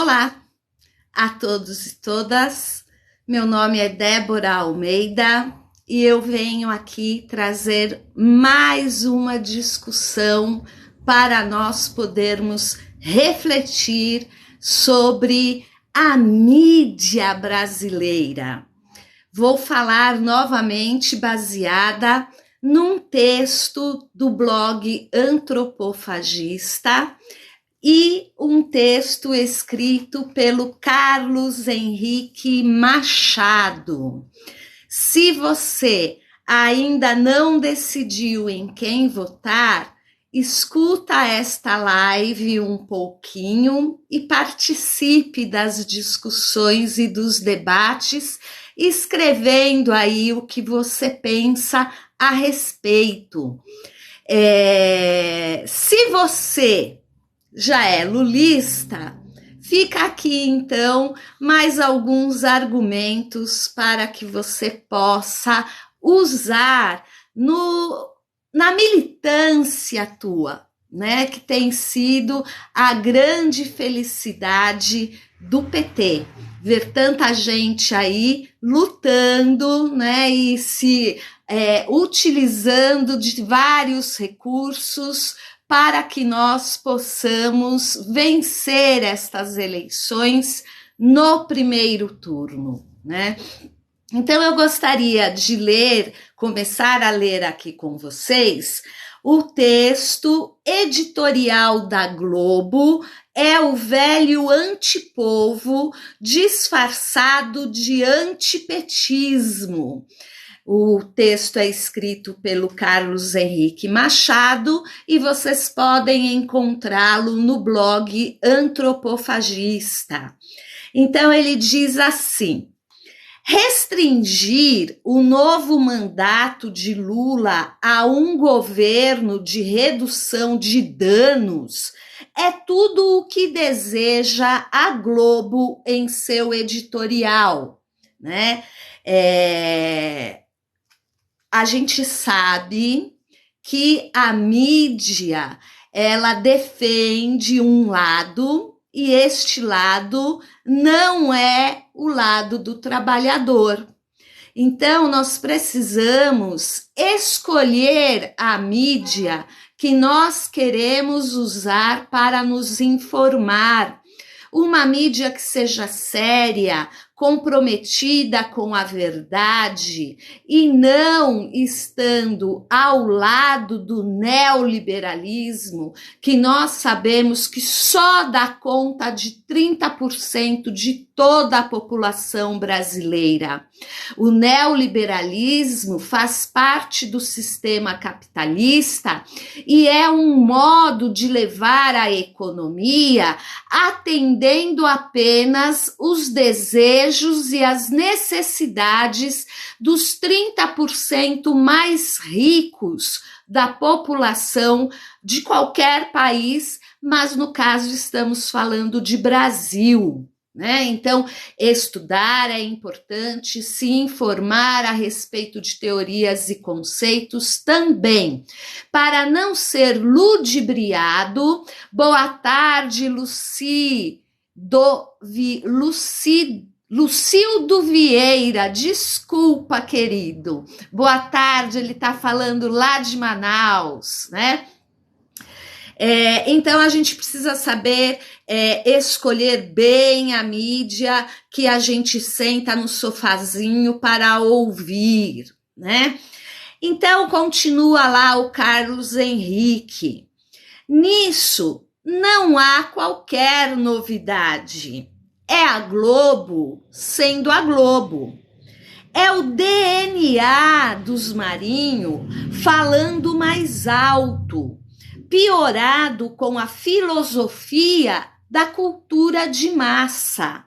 Olá a todos e todas, meu nome é Débora Almeida e eu venho aqui trazer mais uma discussão para nós podermos refletir sobre a mídia brasileira. Vou falar novamente baseada num texto do blog Antropofagista e um texto escrito pelo Carlos Henrique Machado. Se você ainda não decidiu em quem votar, escuta esta live um pouquinho e participe das discussões e dos debates, escrevendo aí o que você pensa a respeito. Se você já é lulista, fica aqui então mais alguns argumentos para que você possa usar na militância tua, né? Que tem sido a grande felicidade do PT. Ver tanta gente aí lutando, né? E se utilizando de vários recursos para que nós possamos vencer estas eleições no primeiro turno, né? Então eu gostaria de começar a ler aqui com vocês o texto editorial da Globo, é o velho antipovo disfarçado de antipetismo. O texto é escrito pelo Carlos Henrique Machado e vocês podem encontrá-lo no blog Antropofagista. Então ele diz assim: restringir o novo mandato de Lula a um governo de redução de danos é tudo o que deseja a Globo em seu editorial, né? A gente sabe que a mídia, ela defende um lado e este lado não é o lado do trabalhador. Então, nós precisamos escolher a mídia que nós queremos usar para nos informar. Uma mídia que seja séria, comprometida com a verdade e não estando ao lado do neoliberalismo, que nós sabemos que só dá conta de 30% de toda a população brasileira. O neoliberalismo faz parte do sistema capitalista e é um modo de levar a economia atendendo apenas os desejos e as necessidades dos 30% mais ricos da população de qualquer país, mas no caso estamos falando de Brasil, né? Então, estudar é importante, se informar a respeito de teorias e conceitos também, para não ser ludibriado. Boa tarde, Lucildo Vieira, desculpa, querido. Boa tarde, ele está falando lá de Manaus, né? Então, a gente precisa saber escolher bem a mídia que a gente senta no sofazinho para ouvir, né? Então, continua lá o Carlos Henrique. Nisso, não há qualquer novidade. É a Globo sendo a Globo. É o DNA dos Marinho falando mais alto, piorado com a filosofia da cultura de massa,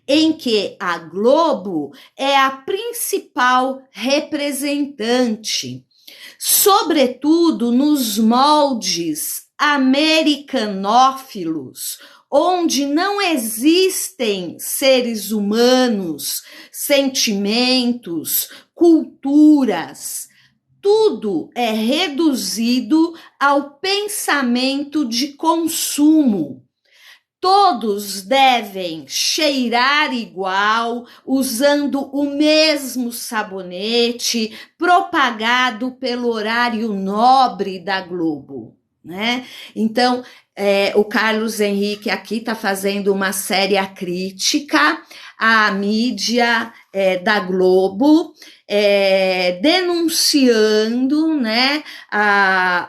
em que a Globo é a principal representante, sobretudo nos moldes americanófilos, onde não existem seres humanos, sentimentos, culturas. Tudo é reduzido ao pensamento de consumo. todos devem cheirar igual, usando o mesmo sabonete, propagado pelo horário nobre da Globo, né? Então, o Carlos Henrique aqui está fazendo uma séria crítica à mídia da Globo, denunciando, né,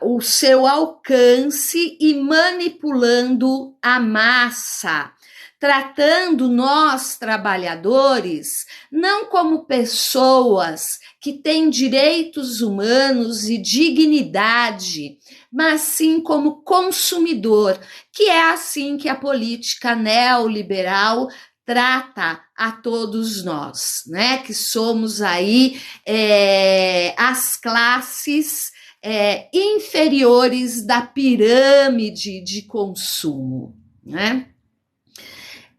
o seu alcance e manipulando a massa, tratando nós, trabalhadores, não como pessoas que têm direitos humanos e dignidade, mas sim como consumidor, que é assim que a política neoliberal trata a todos nós, né? Que somos aí as classes inferiores da pirâmide de consumo, né?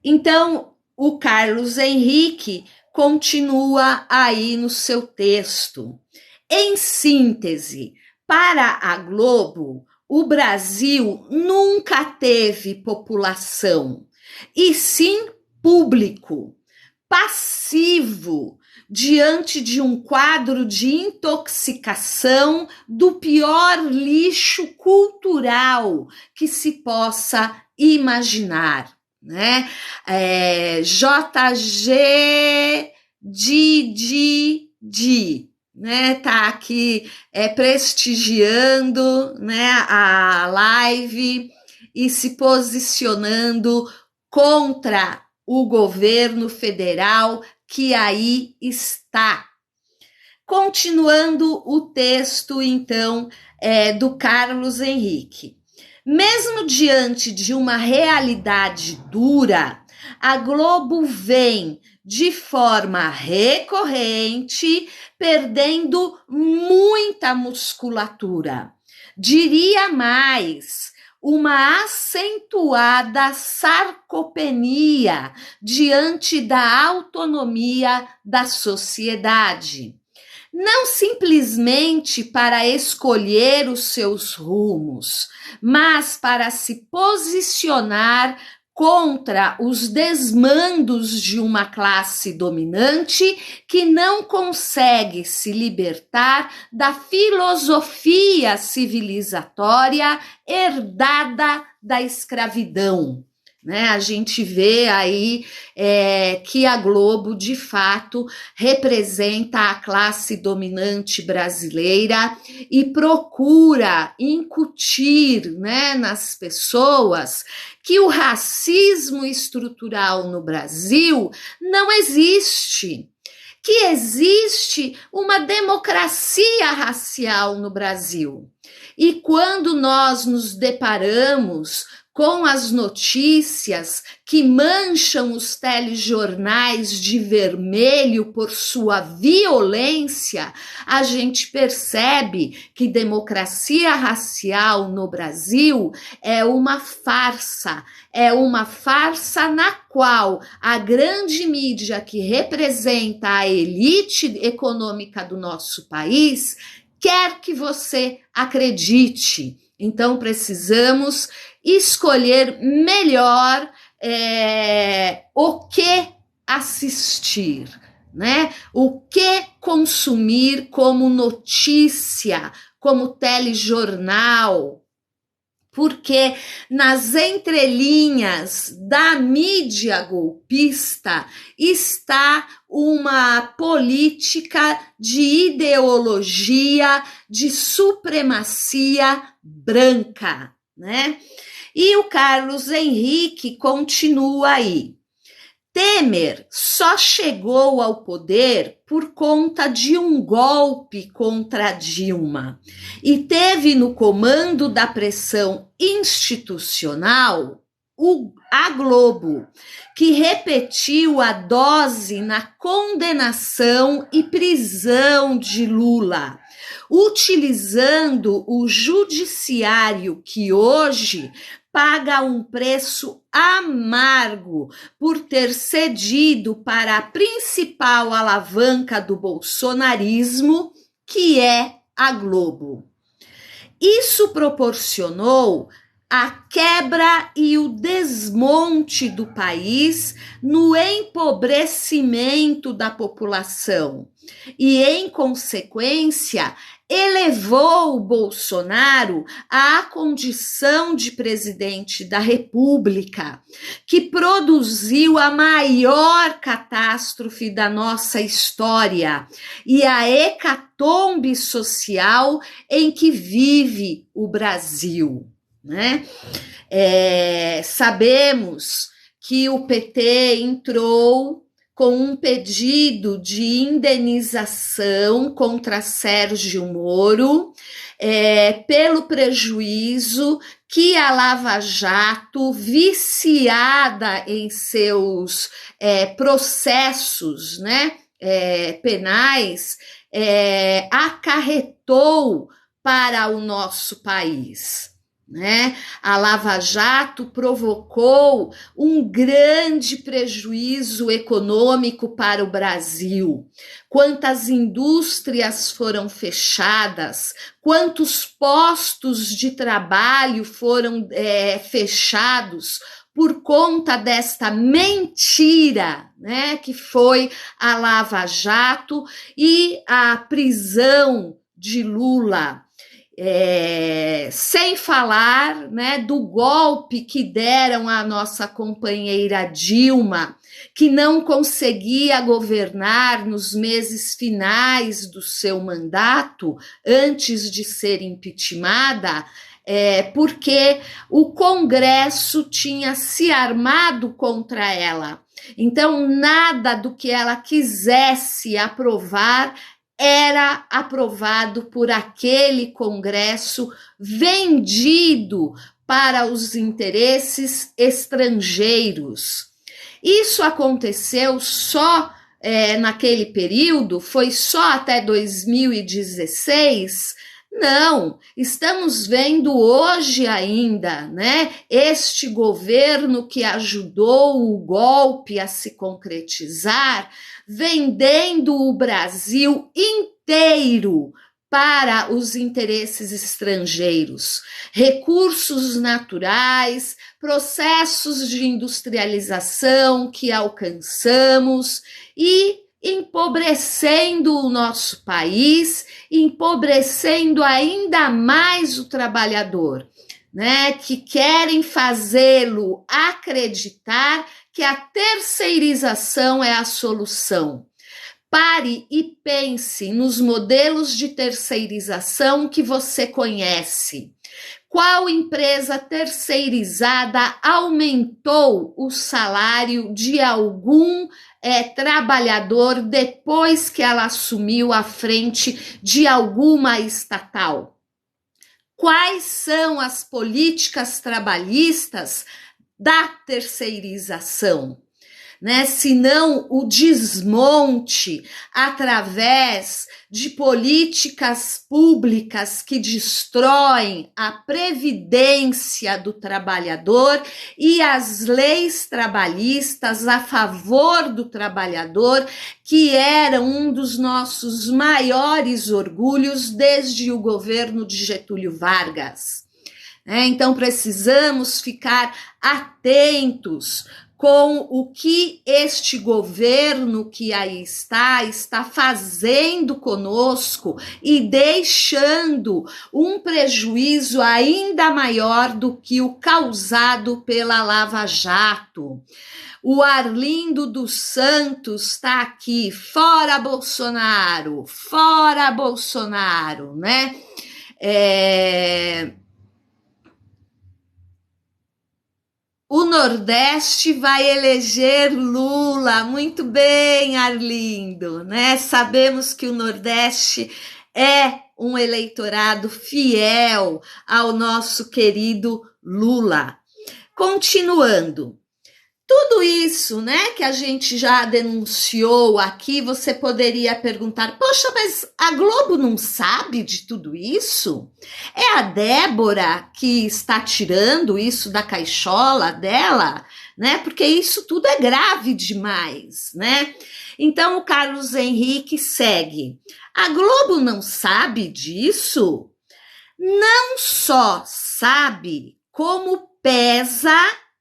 Então, o Carlos Henrique continua aí no seu texto. Em síntese, para a Globo, o Brasil nunca teve população, e sim público, passivo, diante de um quadro de intoxicação do pior lixo cultural que se possa imaginar, né? JG Didi, né? Tá aqui prestigiando, né, a live e se posicionando contra o governo federal que aí está. Continuando o texto, então, do Carlos Henrique. Mesmo diante de uma realidade dura, a Globo vem de forma recorrente perdendo muita musculatura. Diria mais, uma acentuada sarcopenia diante da autonomia da sociedade. Não simplesmente para escolher os seus rumos, mas para se posicionar contra os desmandos de uma classe dominante que não consegue se libertar da filosofia civilizatória herdada da escravidão. Né? A gente vê aí que a Globo, de fato, representa a classe dominante brasileira e procura incutir, né, nas pessoas que o racismo estrutural no Brasil não existe, que existe uma democracia racial no Brasil. E quando nós nos deparamos com as notícias que mancham os telejornais de vermelho por sua violência, a gente percebe que democracia racial no Brasil é uma farsa na qual a grande mídia que representa a elite econômica do nosso país quer que você acredite. Então, precisamos escolher melhor o que assistir, né? O que consumir como notícia, como telejornal, porque nas entrelinhas da mídia golpista está uma política de ideologia de supremacia branca, né? E o Carlos Henrique continua aí. Temer só chegou ao poder por conta de um golpe contra Dilma e teve no comando da pressão institucional a Globo, que repetiu a dose na condenação e prisão de Lula, utilizando o judiciário que hoje paga um preço amargo por ter cedido para a principal alavanca do bolsonarismo, que é a Globo. Isso proporcionou a quebra e o desmonte do país no empobrecimento da população e, em consequência, elevou o Bolsonaro à condição de presidente da República, que produziu a maior catástrofe da nossa história e a hecatombe social em que vive o Brasil, né? Sabemos que o PT entrou com um pedido de indenização contra Sérgio Moro pelo prejuízo que a Lava Jato, viciada em seus processos, né, penais, acarretou para o nosso país. Né? A Lava Jato provocou um grande prejuízo econômico para o Brasil. Quantas indústrias foram fechadas, quantos postos de trabalho foram fechados por conta desta mentira, né, que foi a Lava Jato e a prisão de Lula. Sem falar, né, do golpe que deram à nossa companheira Dilma, que não conseguia governar nos meses finais do seu mandato, antes de ser impeachmentada, porque o Congresso tinha se armado contra ela. Então, nada do que ela quisesse aprovar era aprovado por aquele Congresso vendido para os interesses estrangeiros. Isso aconteceu só naquele período? Foi só até 2016? Não, estamos vendo hoje ainda, né, este governo que ajudou o golpe a se concretizar, vendendo o Brasil inteiro para os interesses estrangeiros, recursos naturais, processos de industrialização que alcançamos e empobrecendo o nosso país, empobrecendo ainda mais o trabalhador, né, que querem fazê-lo acreditar que a terceirização é a solução. Pare e pense nos modelos de terceirização que você conhece. Qual empresa terceirizada aumentou o salário de algum trabalhador depois que ela assumiu a frente de alguma estatal? Quais são as políticas trabalhistas da terceirização? Né, senão o desmonte através de políticas públicas que destroem a previdência do trabalhador e as leis trabalhistas a favor do trabalhador, que era um dos nossos maiores orgulhos desde o governo de Getúlio Vargas. Então precisamos ficar atentos com o que este governo que aí está fazendo conosco e deixando um prejuízo ainda maior do que o causado pela Lava Jato. O Arlindo dos Santos está aqui, fora Bolsonaro, né? O Nordeste vai eleger Lula. Muito bem, Arlindo, né? Sabemos que o Nordeste é um eleitorado fiel ao nosso querido Lula. Continuando. Tudo isso, né, que a gente já denunciou aqui, você poderia perguntar, poxa, mas a Globo não sabe de tudo isso? É a Débora que está tirando isso da caixola dela, né? Porque isso tudo é grave demais, né? Então o Carlos Henrique segue. A Globo não sabe disso? Não só sabe, como pesa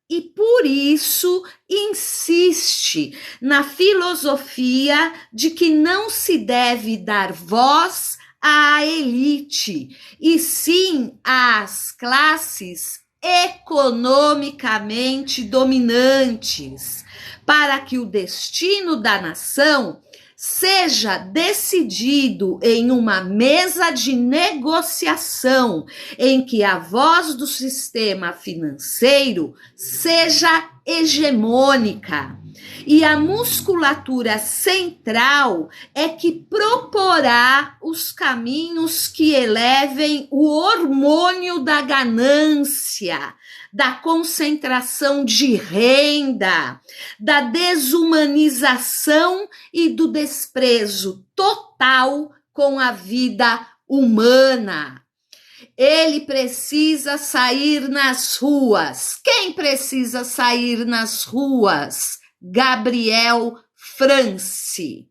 e por isso insiste na filosofia de que não se deve dar voz à elite, e sim às classes economicamente dominantes, para que o destino da nação seja decidido em uma mesa de negociação, em que a voz do sistema financeiro seja hegemônica. E a musculatura central é que proporá os caminhos que elevem o hormônio da ganância, da concentração de renda, da desumanização e do desprezo total com a vida humana. Ele precisa sair nas ruas. Quem precisa sair nas ruas? Gabriel France.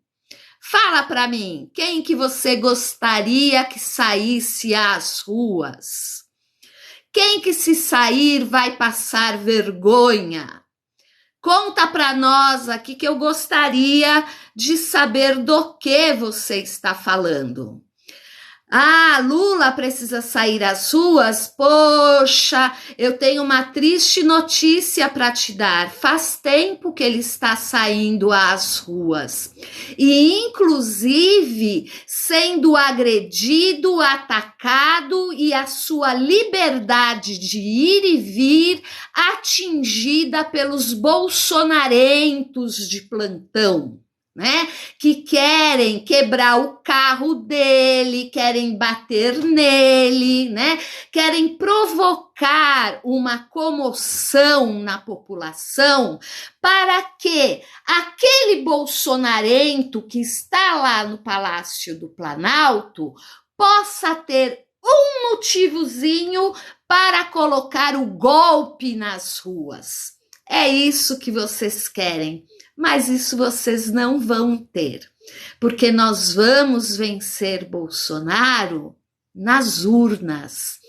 Fala para mim, quem que você gostaria que saísse às ruas? Quem que se sair vai passar vergonha? Conta para nós aqui que eu gostaria de saber do que você está falando. Ah, Lula precisa sair às ruas? Poxa, eu tenho uma triste notícia para te dar. Faz tempo que ele está saindo às ruas. E, inclusive, sendo agredido, atacado e a sua liberdade de ir e vir atingida pelos bolsonarentos de plantão, né? Que querem quebrar o carro dele, querem bater nele, né? Querem provocar uma comoção na população para que aquele bolsonarento que está lá no Palácio do Planalto possa ter um motivozinho para colocar o golpe nas ruas. É isso que vocês querem. Mas isso vocês não vão ter, porque nós vamos vencer Bolsonaro nas urnas.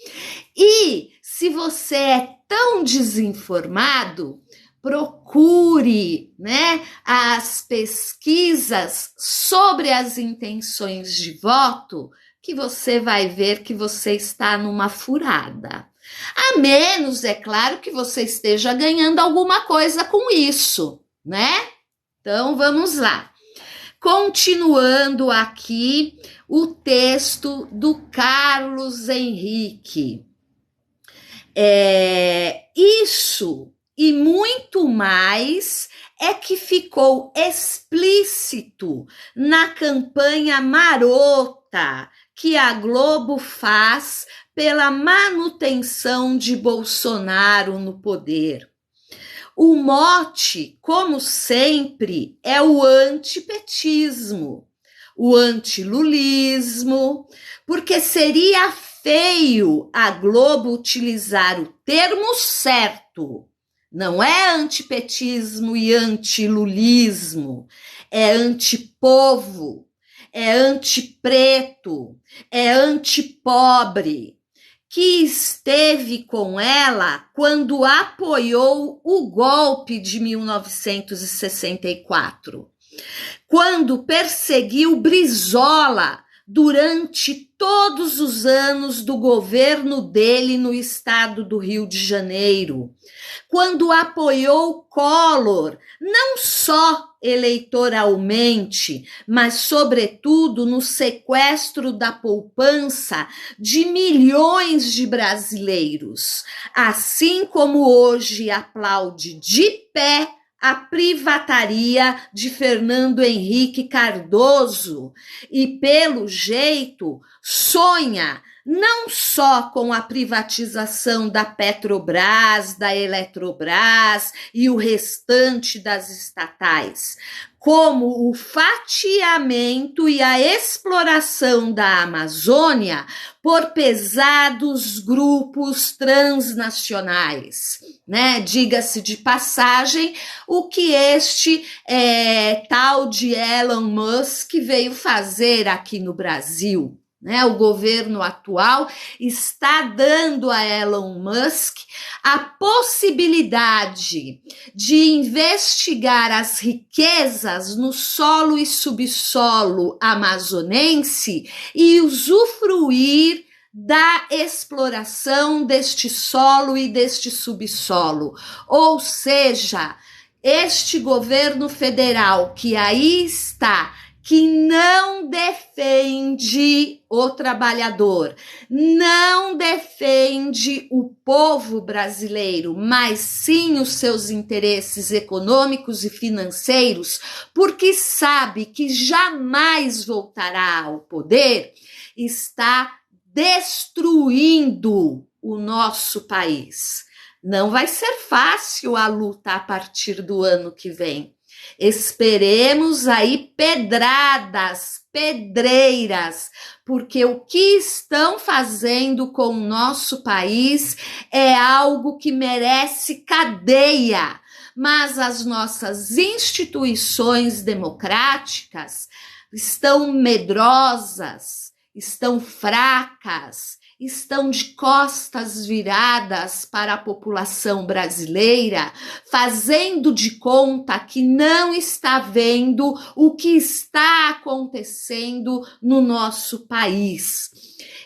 E se você é tão desinformado, procure, né, as pesquisas sobre as intenções de voto, que você vai ver que você está numa furada. A menos, é claro, que você esteja ganhando alguma coisa com isso, né? Então, vamos lá. Continuando aqui o texto do Carlos Henrique. Isso e muito mais é que ficou explícito na campanha marota que a Globo faz pela manutenção de Bolsonaro no poder. O mote, como sempre, é o antipetismo, o antilulismo, porque seria feio a Globo utilizar o termo certo. Não é antipetismo e antilulismo, é antipovo, é antipreto, é antipobre, que esteve com ela quando apoiou o golpe de 1964, quando perseguiu Brizola durante todos os anos do governo dele no estado do Rio de Janeiro, quando apoiou Collor, não só eleitoralmente, mas sobretudo no sequestro da poupança de milhões de brasileiros, assim como hoje aplaude de pé a privataria de Fernando Henrique Cardoso e, pelo jeito, sonha não só com a privatização da Petrobras, da Eletrobras e o restante das estatais, como o fatiamento e a exploração da Amazônia por pesados grupos transnacionais, né? Diga-se de passagem, o que este tal de Elon Musk veio fazer aqui no Brasil, né? O governo atual está dando a Elon Musk a possibilidade de investigar as riquezas no solo e subsolo amazonense e usufruir da exploração deste solo e deste subsolo. Ou seja, este governo federal que aí está, que não defende o trabalhador, não defende o povo brasileiro, mas sim os seus interesses econômicos e financeiros, porque sabe que jamais voltará ao poder, está destruindo o nosso país. Não vai ser fácil a luta a partir do ano que vem. Esperemos aí pedradas, pedreiras, porque o que estão fazendo com o nosso país é algo que merece cadeia. Mas as nossas instituições democráticas estão medrosas, estão fracas, estão de costas viradas para a população brasileira, fazendo de conta que não está vendo o que está acontecendo no nosso país.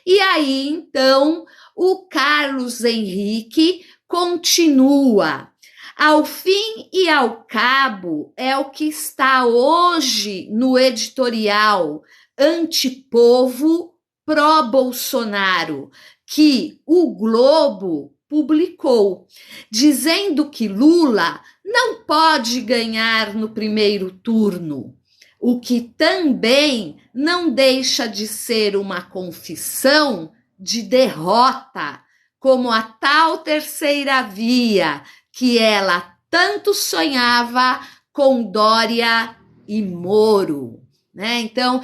E aí, então, o Carlos Henrique continua. Ao fim e ao cabo, é o que está hoje no editorial antipovo pró-Bolsonaro, que o Globo publicou, dizendo que Lula não pode ganhar no primeiro turno, o que também não deixa de ser uma confissão de derrota, como a tal terceira via que ela tanto sonhava com Dória e Moro. Né? Então,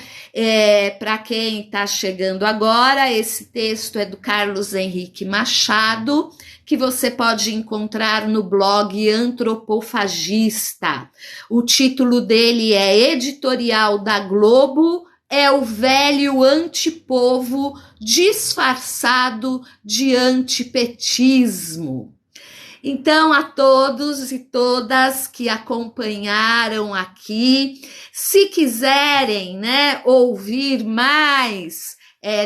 para quem está chegando agora, esse texto é do Carlos Henrique Machado, que você pode encontrar no blog Antropofagista. O título dele é Editorial da Globo, é o velho antipovo disfarçado de antipetismo. Então, a todos e todas que acompanharam aqui, se quiserem, né, ouvir mais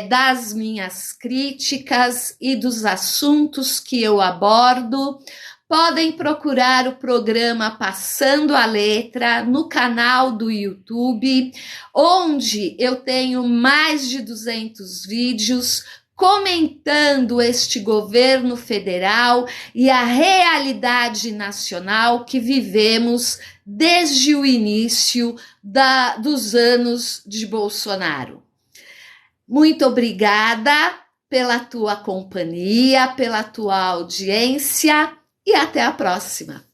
das minhas críticas e dos assuntos que eu abordo, podem procurar o programa Passando a Letra no canal do YouTube, onde eu tenho mais de 200 vídeos comentando este governo federal e a realidade nacional que vivemos desde o início dos anos de Bolsonaro. Muito obrigada pela tua companhia, pela tua audiência e até a próxima.